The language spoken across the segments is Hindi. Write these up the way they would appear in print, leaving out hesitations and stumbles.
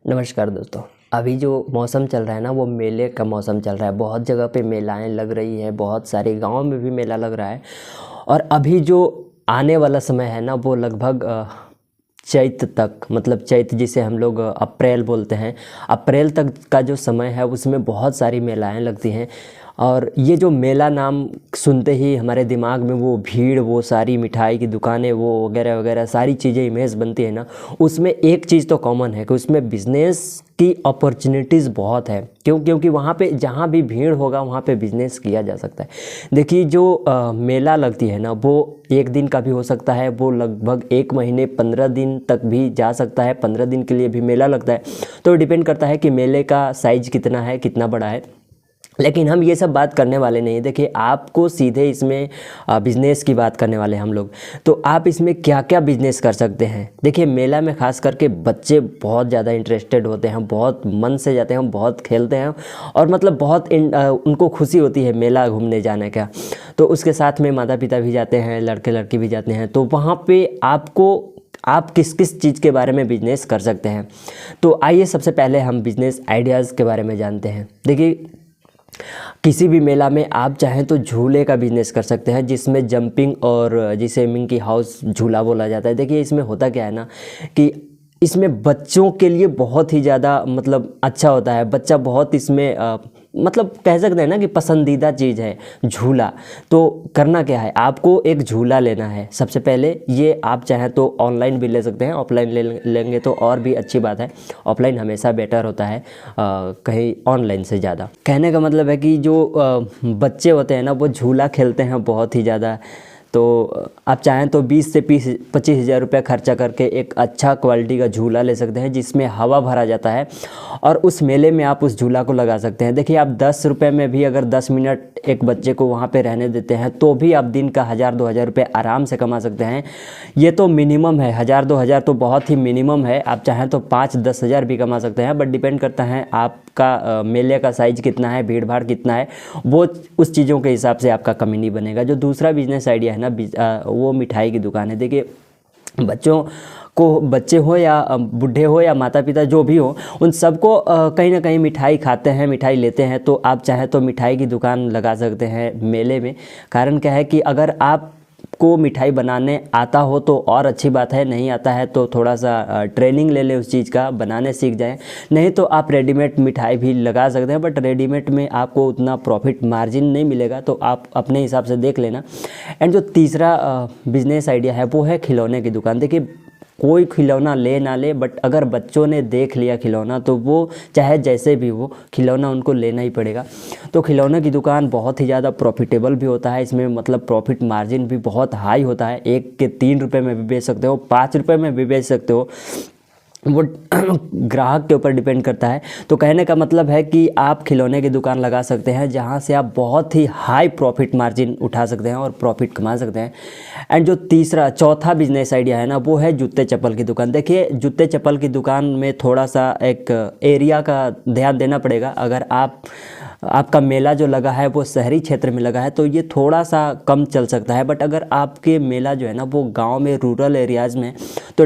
नमस्कार दोस्तों। अभी जो मौसम चल रहा है ना, वो मेले का मौसम चल रहा है। बहुत जगह पे मेलाएं लग रही है, बहुत सारे गांव में भी मेला लग रहा है। और अभी जो आने वाला समय है ना, वो लगभग चैत तक, मतलब चैत जिसे हम लोग अप्रैल बोलते हैं, अप्रैल तक का जो समय है उसमें बहुत सारी मेलाएं लगती हैं। और ये जो मेला नाम सुनते ही हमारे दिमाग में वो भीड़, वो सारी मिठाई की दुकानें, वो वगैरह वगैरह सारी चीज़ें इमेज बनती है ना। उसमें एक चीज़ तो कॉमन है कि उसमें बिज़नेस की अपॉर्चुनिटीज़ बहुत है। क्योंकि वहाँ पे जहाँ भी भीड़ होगा वहाँ पे बिज़नेस किया जा सकता है। देखिए जो मेला लगती है ना, वो एक दिन का भी हो सकता है, वो लगभग 1 महीने 15 दिन तक भी जा सकता है। 15 दिन के लिए भी मेला लगता है। तो डिपेंड करता है कि मेले का साइज़ कितना है, कितना बड़ा है। लेकिन हम ये सब बात करने वाले नहीं। देखिए, आपको सीधे इसमें बिज़नेस की बात करने वाले हम लोग। तो आप इसमें क्या क्या बिज़नेस कर सकते हैं। देखिए, मेला में ख़ास करके बच्चे बहुत ज़्यादा इंटरेस्टेड होते हैं, बहुत मन से जाते हैं, बहुत खेलते हैं और मतलब बहुत उनको खुशी होती है मेला घूमने जाने का। तो उसके साथ में माता पिता भी जाते हैं, लड़के लड़की भी जाते हैं। तो वहाँ पर आप किस किस चीज़ के बारे में बिज़नेस कर सकते हैं। तो आइए सबसे पहले हम बिज़नेस आइडियाज़ के बारे में जानते हैं। देखिए, किसी भी मेला में आप चाहें तो झूले का बिज़नेस कर सकते हैं, जिसमें जंपिंग और जिसे मिंकी हाउस झूला बोला जाता है। देखिए, इसमें होता क्या है ना कि इसमें बच्चों के लिए बहुत ही ज़्यादा मतलब अच्छा होता है। बच्चा बहुत इसमें मतलब कह सकते हैं ना कि पसंदीदा चीज़ है झूला। तो करना क्या है, आपको एक झूला लेना है। सबसे पहले ये आप चाहें तो ऑनलाइन भी ले सकते हैं, ऑफलाइन लेंगे तो और भी अच्छी बात है। ऑफलाइन हमेशा बेटर होता है कहीं ऑनलाइन से ज़्यादा। कहने का मतलब है कि जो बच्चे होते हैं ना, वो झूला खेलते हैं बहुत ही ज़्यादा। तो आप चाहें तो 20 से 25 हज़ार रुपये खर्चा करके एक अच्छा क्वालिटी का झूला ले सकते हैं, जिसमें हवा भरा जाता है। और उस मेले में आप उस झूला को लगा सकते हैं। देखिए, आप 10 रुपये में भी अगर 10 मिनट एक बच्चे को वहाँ पे रहने देते हैं, तो भी आप दिन का 1000-2000 रुपये आराम से कमा सकते हैं। ये तो मिनिमम है, 1000-2000 तो बहुत ही मिनिमम है। आप चाहें तो 5-10 हज़ार भी कमा सकते हैं, बट डिपेंड करता है आपका मेले का साइज़ कितना है, भीड़ भाड़ कितना है। वो उस चीज़ों के हिसाब से आपका कमी नहीं बनेगा। जो दूसरा बिजनेस आइडिया है ना, वो मिठाई की दुकान है। देखिए, बच्चे हो या बूढ़े हो या माता पिता जो भी हो, उन सबको कहीं ना कहीं मिठाई खाते हैं, मिठाई लेते हैं। तो आप चाहें तो मिठाई की दुकान लगा सकते हैं मेले में। कारण क्या है कि अगर आपको मिठाई बनाने आता हो तो और अच्छी बात है, नहीं आता है तो थोड़ा सा ट्रेनिंग ले ले, उस चीज़ का बनाने सीख जाएं। नहीं तो आप रेडीमेड मिठाई भी लगा सकते हैं, बट रेडीमेड में आपको उतना प्रॉफिट मार्जिन नहीं मिलेगा। तो आप अपने हिसाब से देख लेना। एंड जो तीसरा बिजनेस आइडिया है वो है खिलौने की दुकान। देखिए, कोई खिलौना ले ना ले, बट अगर बच्चों ने देख लिया खिलौना, तो वो चाहे जैसे भी हो, खिलौना उनको लेना ही पड़ेगा। तो खिलौने की दुकान बहुत ही ज़्यादा प्रॉफिटेबल भी होता है। इसमें मतलब प्रॉफिट मार्जिन भी बहुत हाई होता है। 1 के 3 रुपये में भी बेच सकते हो, 5 रुपये में भी बेच सकते हो। वो ग्राहक के ऊपर डिपेंड करता है। तो कहने का मतलब है कि आप खिलौने की दुकान लगा सकते हैं, जहां से आप बहुत ही हाई प्रॉफिट मार्जिन उठा सकते हैं और प्रॉफिट कमा सकते हैं। एंड जो चौथा बिजनेस आइडिया है ना, वो है जूते चप्पल की दुकान। देखिए, जूते चप्पल की दुकान में थोड़ा सा एक एरिया का ध्यान देना पड़ेगा। अगर आपका मेला जो लगा है वो शहरी क्षेत्र में लगा है, तो ये थोड़ा सा कम चल सकता है। बट अगर आपके मेला जो है ना वो गांव में, रूरल एरियाज़ में, तो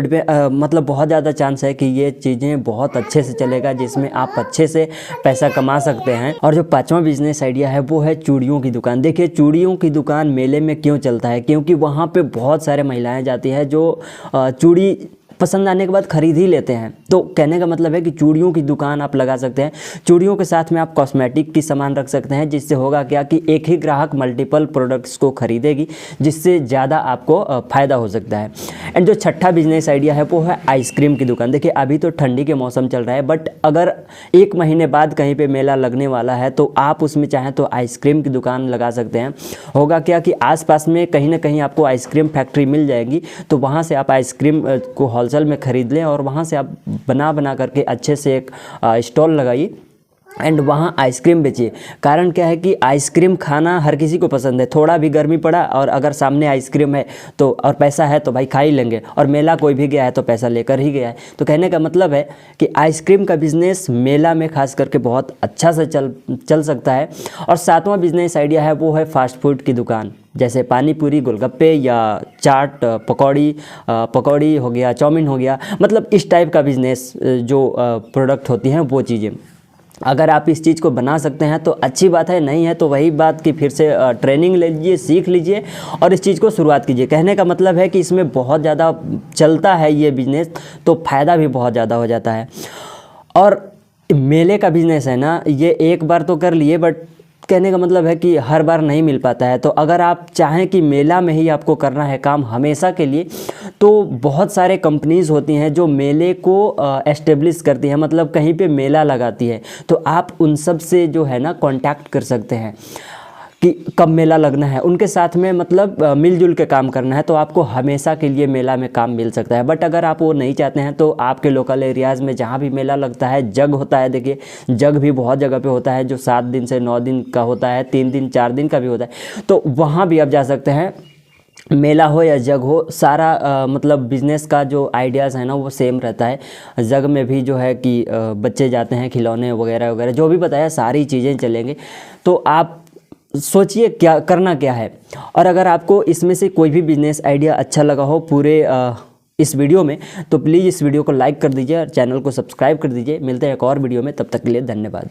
मतलब बहुत ज़्यादा चांस है कि ये चीज़ें बहुत अच्छे से चलेगा, जिसमें आप अच्छे से पैसा कमा सकते हैं। और जो पांचवा बिजनेस आइडिया है वो है चूड़ियों की दुकान। देखिए, चूड़ियों की दुकान मेले में क्यों चलता है, क्योंकि वहाँ पे बहुत सारे महिलाएं जाती हैं जो चूड़ी पसंद आने के बाद ख़रीद ही लेते हैं। तो कहने का मतलब है कि चूड़ियों की दुकान आप लगा सकते हैं। चूड़ियों के साथ में आप कॉस्मेटिक की सामान रख सकते हैं, जिससे होगा क्या कि एक ही ग्राहक मल्टीपल प्रोडक्ट्स को खरीदेगी, जिससे ज़्यादा आपको फ़ायदा हो सकता है। एंड जो छठा बिजनेस आइडिया है वो है आइसक्रीम की दुकान। देखिए, अभी तो ठंडी के मौसम चल रहा है, बट अगर 1 महीने बाद कहीं पर मेला लगने वाला है, तो आप उसमें चाहें तो आइसक्रीम की दुकान लगा सकते हैं। होगा क्या कि आसपास में कहीं ना कहीं आपको आइसक्रीम फैक्ट्री मिल जाएगी। तो वहाँ से आप आइसक्रीम को होलसेल में ख़रीद लें और वहाँ से आप बना करके अच्छे से एक स्टॉल लगाइए एंड वहाँ आइसक्रीम बेचिए। कारण क्या है कि आइसक्रीम खाना हर किसी को पसंद है। थोड़ा भी गर्मी पड़ा और अगर सामने आइसक्रीम है तो, और पैसा है तो भाई खा ही लेंगे। और मेला कोई भी गया है तो पैसा लेकर ही गया है। तो कहने का मतलब है कि आइसक्रीम का बिज़नेस मेला में खास करके बहुत अच्छा से चल सकता है। और सातवां बिजनेस आइडिया है वो है फास्ट फूड की दुकान। जैसे पानी पूरी, गोलगप्पे या चाट, पकौड़ी हो गया, चाउमीन हो गया, मतलब इस टाइप का बिज़नेस जो प्रोडक्ट होती हैं वो चीज़ें। अगर आप इस चीज़ को बना सकते हैं तो अच्छी बात है, नहीं है तो वही बात कि फिर से ट्रेनिंग ले लीजिए, सीख लीजिए और इस चीज़ को शुरुआत कीजिए। कहने का मतलब है कि इसमें बहुत ज़्यादा चलता है ये बिज़नेस, तो फ़ायदा भी बहुत ज़्यादा हो जाता है। और मेले का बिज़नेस है ना, ये एक बार तो कर लिए, बट कहने का मतलब है कि हर बार नहीं मिल पाता है। तो अगर आप चाहें कि मेला में ही आपको करना है काम हमेशा के लिए, तो बहुत सारे कंपनीज़ होती हैं जो मेले को एस्टेब्लिश करती हैं, मतलब कहीं पे मेला लगाती है। तो आप उन सब से जो है ना कांटेक्ट कर सकते हैं कि कब मेला लगना है, उनके साथ में मतलब मिलजुल के काम करना है, तो आपको हमेशा के लिए मेला में काम मिल सकता है। बट अगर आप वो नहीं चाहते हैं तो आपके लोकल एरियाज़ में जहाँ भी मेला लगता है, जग होता है, देखिए जग भी बहुत जगह पे होता है जो 7 दिन से 9 दिन का होता है, 3 दिन 4 दिन का भी होता है, तो वहाँ भी आप जा सकते हैं। मेला हो या जग हो, सारा मतलब बिज़नेस का जो आइडियाज़ है ना वो सेम रहता है। जग में भी जो है कि बच्चे जाते हैं, खिलौने वगैरह वगैरह जो भी बताया सारी चीज़ें चलेंगे। तो आप सोचिए क्या करना क्या है। और अगर आपको इसमें से कोई भी बिज़नेस आइडिया अच्छा लगा हो पूरे इस वीडियो में, तो प्लीज़ इस वीडियो को लाइक कर दीजिए और चैनल को सब्सक्राइब कर दीजिए। मिलते हैं एक और वीडियो में, तब तक के लिए धन्यवाद।